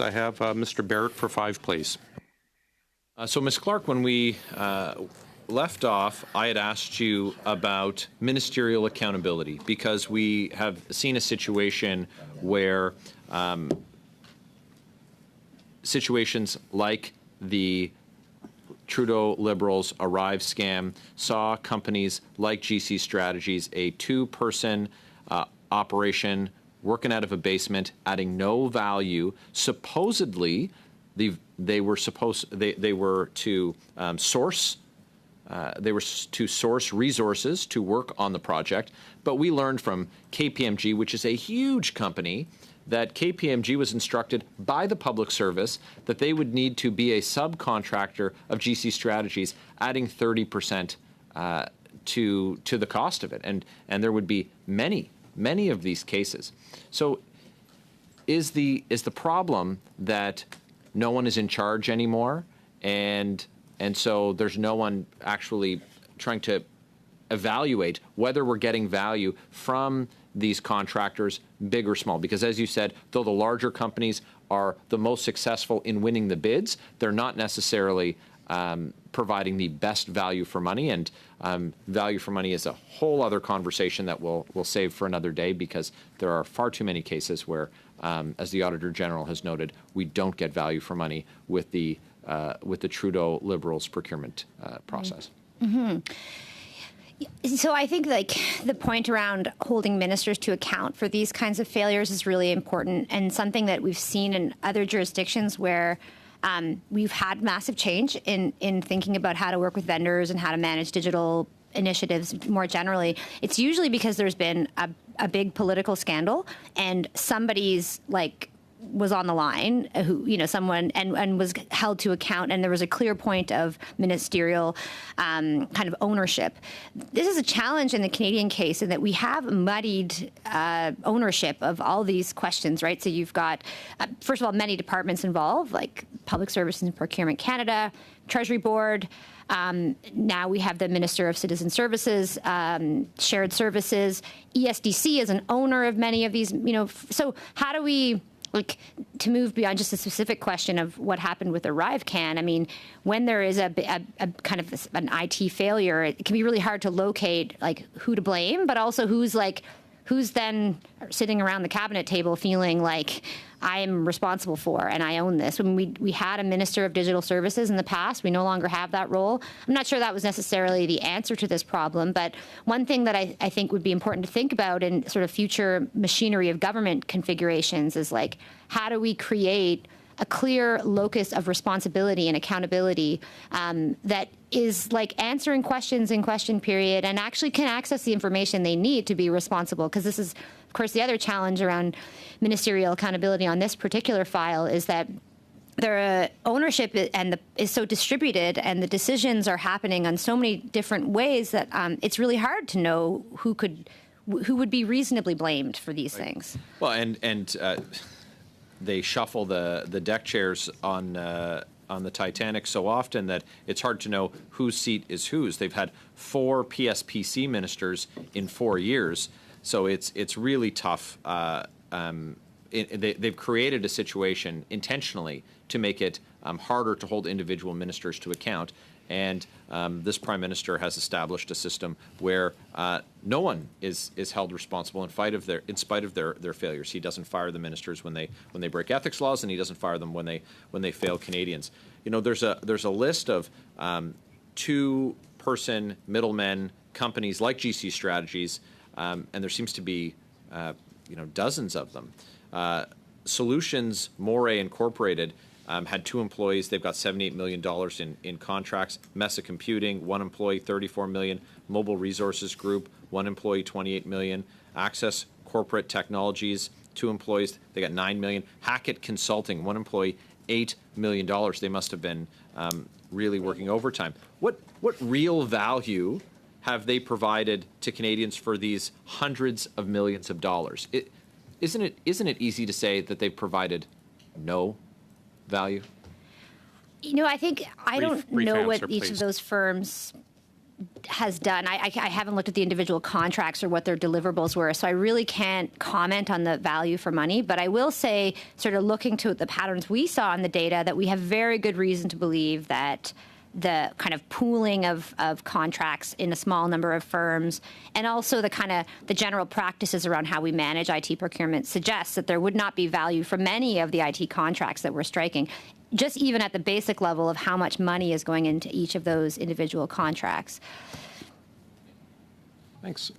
I have Mr. Barrett for 5, please. So, Ms. Clark, when we left off, I had asked you about ministerial accountability because we have seen a situation where situations like the Trudeau Liberals Arrive scam saw companies like GC Strategies, a 2-person operation working out of a basement, adding no value. Supposedly, they were to source resources to work on the project. But we learned from KPMG, which is a huge company, that KPMG was instructed by the public service that they would need to be a subcontractor of GC Strategies, adding 30% to the cost of it. And there would be many of these cases. So is the problem that no one is in charge anymore, and so there's no one actually trying to evaluate whether we're getting value from these contractors, big or small? Because as you said, though the larger companies are the most successful in winning the bids, they're not necessarily providing the best value for money. And value for money is a whole other conversation that we'll save for another day, because there are far too many cases where, as the Auditor General has noted, we don't get value for money with the Trudeau Liberals procurement process. Mm-hmm. So I think the point around holding ministers to account for these kinds of failures is really important, and something that we've seen in other jurisdictions where we've had massive change in thinking about how to work with vendors and how to manage digital initiatives more generally. It's usually because there's been a big political scandal and somebody's was on the line, someone and was held to account, and there was a clear point of ministerial kind of ownership. This is a challenge in the Canadian case in that we have muddied ownership of all these questions, right? So you've got, first of all, many departments involved, like Public Services and Procurement Canada, Treasury Board. Now we have the Minister of Citizen Services, Shared Services. ESDC is an owner of many of these, so how do we, to move beyond just a specific question of what happened with Arrive Can, I mean, when there is a kind of an IT failure, it can be really hard to locate who to blame, but also who's then sitting around the cabinet table feeling like I am responsible for and I own this. When we had a Minister of Digital Services in the past, we no longer have that role. I'm not sure that was necessarily the answer to this problem, but one thing that I think would be important to think about in sort of future machinery of government configurations is how do we create a clear locus of responsibility and accountability that is answering questions in question period and actually can access the information they need to be responsible. Because this is, of course, the other challenge around ministerial accountability on this particular file is that their ownership is so distributed and the decisions are happening on so many different ways that it's really hard to know who would be reasonably blamed for these things. Well, and they shuffle the deck chairs on the Titanic so often that it's hard to know whose seat is whose. They've had 4 PSPC ministers in 4 years, so it's really tough. They've created a situation intentionally to make it harder to hold individual ministers to account. And this Prime Minister has established a system where no one is held responsible in spite of their failures. He doesn't fire the ministers when they break ethics laws, and he doesn't fire them when they fail Canadians. There's a list of 2-person middlemen companies like GC Strategies, and there seems to be dozens of them. Solutions Moray Incorporated had 2 employees. They've got $78 million in contracts. Mesa Computing, 1 employee, $34 million. Mobile Resources Group, 1 employee, $28 million. Access Corporate Technologies, 2 employees. They got $9 million. Hackett Consulting, 1 employee, $8 million. They must have been really working overtime. What real value have they provided to Canadians for these hundreds of millions of dollars? Isn't it easy to say that they've provided no value? I think I don't know what each of those firms has done. I haven't looked at the individual contracts or what their deliverables were, so I really can't comment on the value for money. But I will say, sort of looking to the patterns we saw in the data, that we have very good reason to believe that the kind of pooling of contracts in a small number of firms, and also the general practices around how we manage IT procurement, suggests that there would not be value for many of the IT contracts that we're striking, just even at the basic level of how much money is going into each of those individual contracts. Thanks.